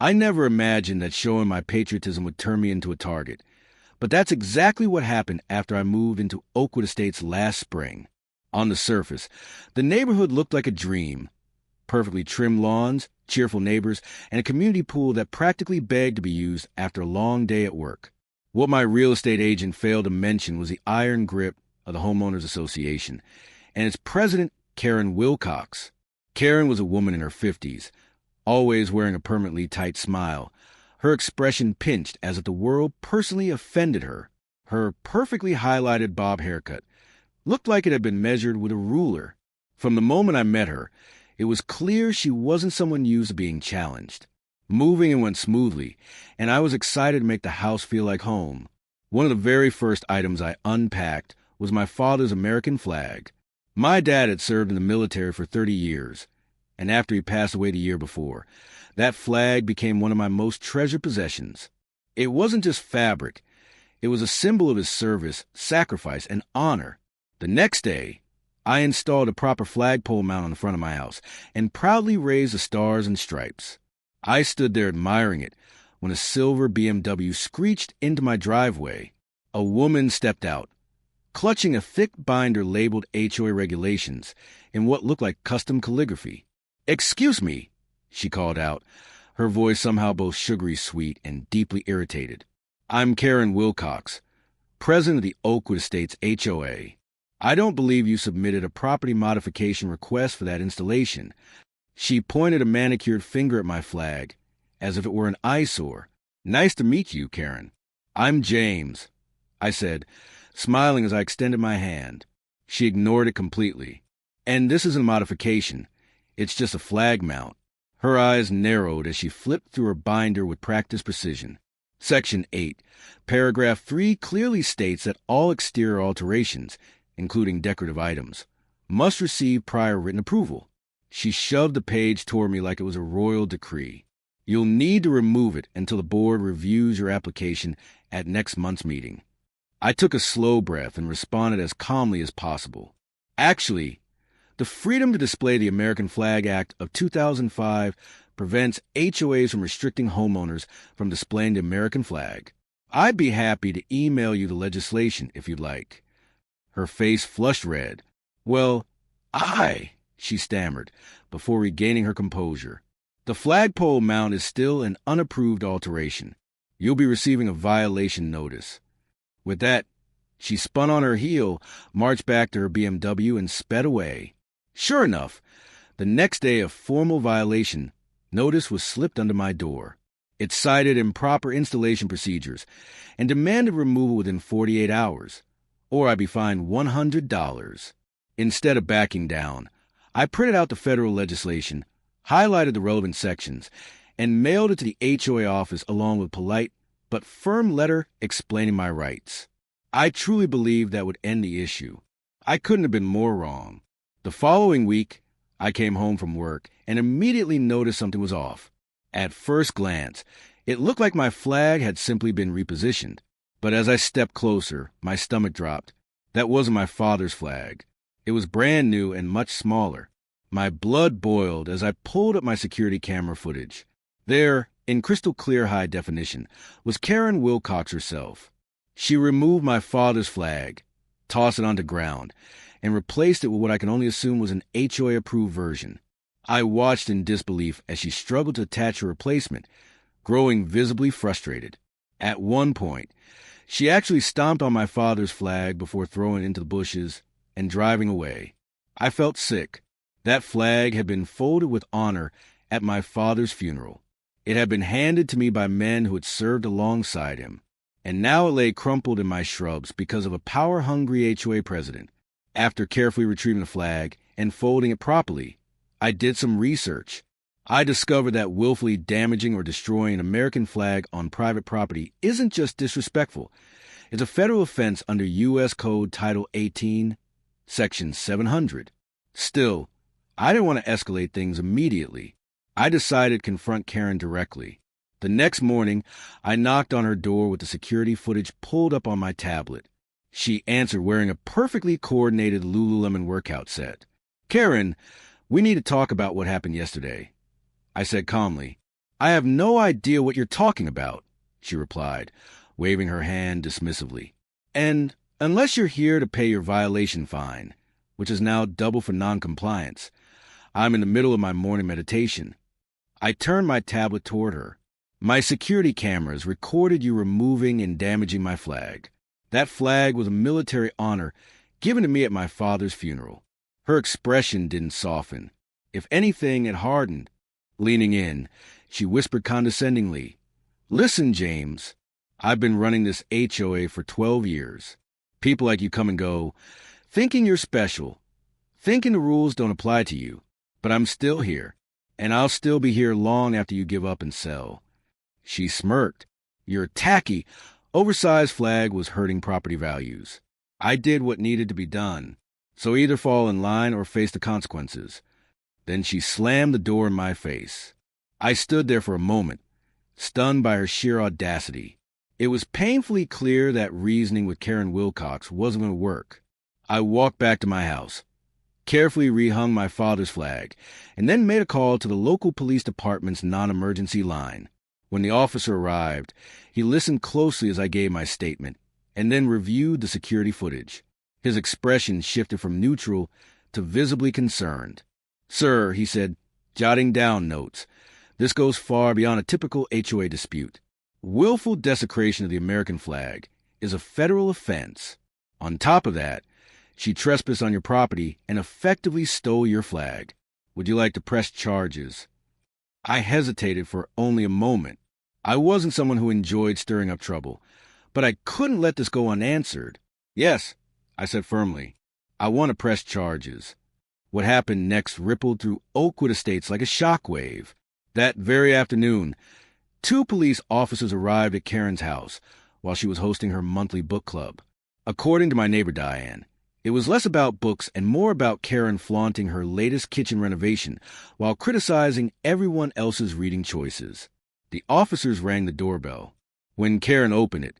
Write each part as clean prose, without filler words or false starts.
I never imagined that showing my patriotism would turn me into a target. But that's exactly what happened after I moved into Oakwood Estates last spring. On the surface, the neighborhood looked like a dream. Perfectly trimmed lawns, cheerful neighbors, and a community pool that practically begged to be used after a long day at work. What my real estate agent failed to mention was the iron grip of the Homeowners Association and its president, Karen Wilcox. Karen was a woman in her 50s, always wearing a permanently tight smile, her expression pinched as if the world personally offended her. Her perfectly highlighted bob haircut looked like it had been measured with a ruler. From the moment I met her, it was clear she wasn't someone used to being challenged. Moving went smoothly, and I was excited to make the house feel like home. One of the very first items I unpacked was my father's American flag. My dad had served in the military for 30 years, and after he passed away the year before, that flag became one of my most treasured possessions. It wasn't just fabric. It was a symbol of his service, sacrifice, and honor. The next day, I installed a proper flagpole mount on the front of my house and proudly raised the stars and stripes. I stood there admiring it when a silver BMW screeched into my driveway. A woman stepped out, clutching a thick binder labeled HOA regulations in what looked like custom calligraphy. "Excuse me," she called out, her voice somehow both sugary sweet and deeply irritated. "I'm Karen Wilcox, president of the Oakwood Estates HOA. I don't believe you submitted a property modification request for that installation." She pointed a manicured finger at my flag, as if it were an eyesore. "Nice to meet you, Karen." "I'm James," I said, smiling as I extended my hand. She ignored it completely. "And this isn't a modification. It's just a flag mount." Her eyes narrowed as she flipped through her binder with practiced precision. Section 8, Paragraph 3 clearly states that all exterior alterations, including decorative items, must receive prior written approval. She shoved the page toward me like it was a royal decree. "You'll need to remove it until the board reviews your application at next month's meeting." I took a slow breath and responded as calmly as possible. "Actually, the Freedom to Display the American Flag Act of 2005 prevents HOAs from restricting homeowners from displaying the American flag. I'd be happy to email you the legislation if you'd like." Her face flushed red. "Well, she stammered, before regaining her composure. "The flagpole mount is still an unapproved alteration. You'll be receiving a violation notice." With that, she spun on her heel, marched back to her BMW, and sped away. Sure enough, the next day a formal violation notice was slipped under my door. It cited improper installation procedures and demanded removal within 48 hours, or I'd be fined $100. Instead of backing down, I printed out the federal legislation, highlighted the relevant sections, and mailed it to the HOA office along with a polite but firm letter explaining my rights. I truly believed that would end the issue. I couldn't have been more wrong. The following week, I came home from work and immediately noticed something was off. At first glance, it looked like my flag had simply been repositioned. But as I stepped closer, my stomach dropped. That wasn't my father's flag. It was brand new and much smaller. My blood boiled as I pulled up my security camera footage. There, in crystal clear high definition, was Karen Wilcox herself. She removed my father's flag, tossed it onto ground, and replaced it with what I can only assume was an HOA-approved version. I watched in disbelief as she struggled to attach her replacement, growing visibly frustrated. At one point, she actually stomped on my father's flag before throwing it into the bushes and driving away. I felt sick. That flag had been folded with honor at my father's funeral. It had been handed to me by men who had served alongside him, and now it lay crumpled in my shrubs because of a power-hungry HOA president. After carefully retrieving the flag and folding it properly, I did some research. I discovered that willfully damaging or destroying an American flag on private property isn't just disrespectful. It's a federal offense under U.S. Code Title 18, Section 700. Still, I didn't want to escalate things immediately. I decided to confront Karen directly. The next morning, I knocked on her door with the security footage pulled up on my tablet. She answered wearing a perfectly coordinated Lululemon workout set. "Karen, we need to talk about what happened yesterday," I said calmly. I have no idea what you're talking about, she replied, waving her hand dismissively. And unless you're here to pay your violation fine, which is now double for noncompliance, I'm in the middle of my morning meditation. I turned my tablet toward her. My security cameras recorded you removing and damaging my flag. That flag was a military honor given to me at my father's funeral. Her expression didn't soften. If anything, it hardened. Leaning in, she whispered condescendingly, "Listen, James, I've been running this HOA for 12 years. People like you come and go, thinking you're special, thinking the rules don't apply to you. But I'm still here, and I'll still be here long after you give up and sell." She smirked. Your tacky, oversized flag was hurting property values. I did what needed to be done, so either fall in line or face the consequences. Then she slammed the door in my face. I stood there for a moment, stunned by her sheer audacity. It was painfully clear that reasoning with Karen Wilcox wasn't going to work. I walked back to my house, carefully rehung my father's flag, and then made a call to the local police department's non-emergency line. When the officer arrived, he listened closely as I gave my statement, and then reviewed the security footage. His expression shifted from neutral to visibly concerned. "Sir," he said, jotting down notes, "this goes far beyond a typical HOA dispute. Willful desecration of the American flag is a federal offense. On top of that, she trespassed on your property and effectively stole your flag. Would you like to press charges?" I hesitated for only a moment. I wasn't someone who enjoyed stirring up trouble, but I couldn't let this go unanswered. "Yes," I said firmly. "I want to press charges." What happened next rippled through Oakwood Estates like a shockwave. That very afternoon, 2 police officers arrived at Karen's house while she was hosting her monthly book club. According to my neighbor Diane, it was less about books and more about Karen flaunting her latest kitchen renovation while criticizing everyone else's reading choices. The officers rang the doorbell. When Karen opened it,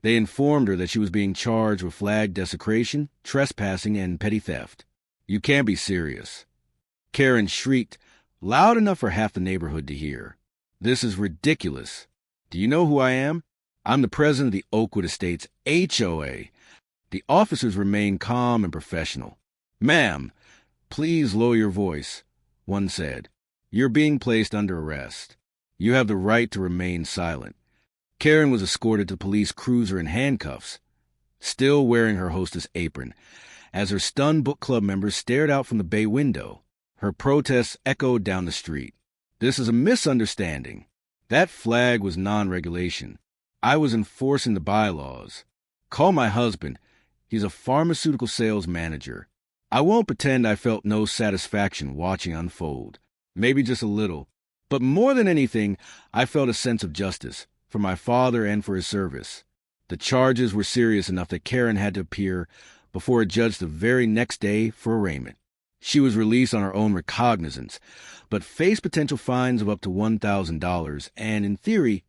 they informed her that she was being charged with flag desecration, trespassing, and petty theft. "You can't be serious." Karen shrieked, loud enough for half the neighborhood to hear. "This is ridiculous. Do you know who I am? I'm the president of the Oakwood Estates HOA. The officers remained calm and professional. "Ma'am, please lower your voice," one said. "You're being placed under arrest. You have the right to remain silent." Karen was escorted to the police cruiser in handcuffs, still wearing her hostess apron, as her stunned book club members stared out from the bay window. Her protests echoed down the street. "This is a misunderstanding. That flag was non-regulation. I was enforcing the bylaws. Call my husband. He's a pharmaceutical sales manager. I won't pretend I felt no satisfaction watching unfold. Maybe just a little. But more than anything, I felt a sense of justice for my father and for his service. The charges were serious enough that Karen had to appear before a judge the very next day for arraignment. She was released on her own recognizance, but faced potential fines of up to $1,000 and, in theory,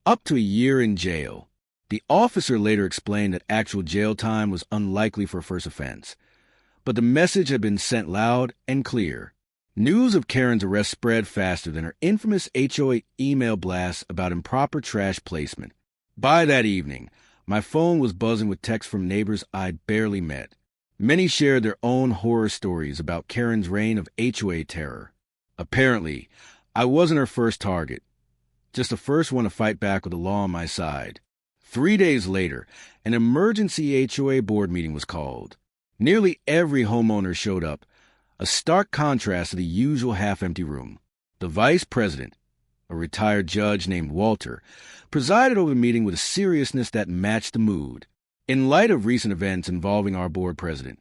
up to a year in jail. The officer later explained that actual jail time was unlikely for a first offense, but the message had been sent loud and clear. News of Karen's arrest spread faster than her infamous HOA email blasts about improper trash placement. By that evening, my phone was buzzing with texts from neighbors I'd barely met. Many shared their own horror stories about Karen's reign of HOA terror. Apparently, I wasn't her first target, just the first one to fight back with the law on my side. 3 days later, an emergency HOA board meeting was called. Nearly every homeowner showed up, a stark contrast to the usual half-empty room. The vice president, a retired judge named Walter, presided over the meeting with a seriousness that matched the mood. "In light of recent events involving our board president,"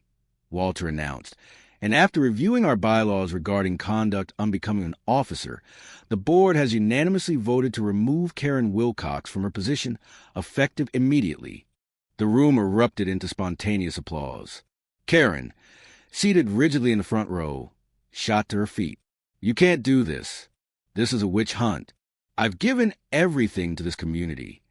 Walter announced, "and after reviewing our bylaws regarding conduct unbecoming an officer, the board has unanimously voted to remove Karen Wilcox from her position, effective immediately." The room erupted into spontaneous applause. Karen, seated rigidly in the front row, shot to her feet. "You can't do this. This is a witch hunt. I've given everything to this community."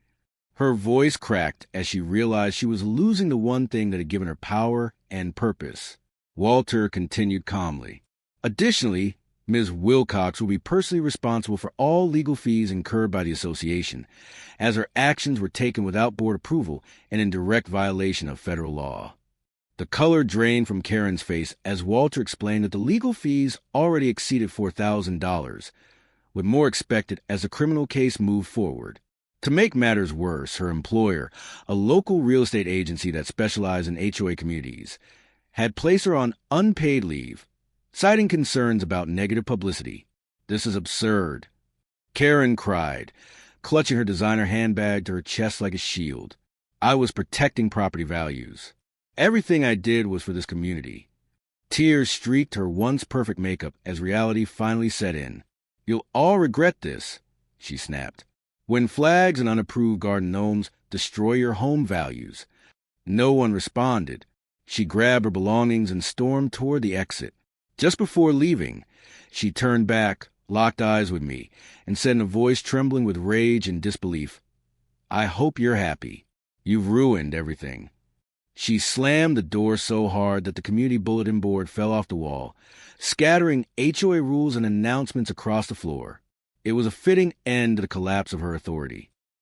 Her voice cracked as she realized she was losing the one thing that had given her power and purpose. Walter continued calmly. "Additionally, Ms. Wilcox will be personally responsible for all legal fees incurred by the association, as her actions were taken without board approval and in direct violation of federal law. The color drained from Karen's face as Walter explained that the legal fees already exceeded $4,000, with more expected as the criminal case moved forward. To make matters worse, her employer, a local real estate agency that specialized in HOA communities, had placed her on unpaid leave, citing concerns about negative publicity. This is absurd. Karen cried, clutching her designer handbag to her chest like a shield. I was protecting property values. Everything I did was for this community. Tears streaked her once perfect makeup as reality finally set in. You'll all regret this, she snapped. When flags and unapproved garden gnomes destroy your home values. No one responded. She grabbed her belongings and stormed toward the exit. Just before leaving, she turned back, locked eyes with me, and said in a voice trembling with rage and disbelief, I hope you're happy. You've ruined everything. She slammed the door so hard that the community bulletin board fell off the wall, scattering HOA rules and announcements across the floor. It was a fitting end to the collapse of her authority.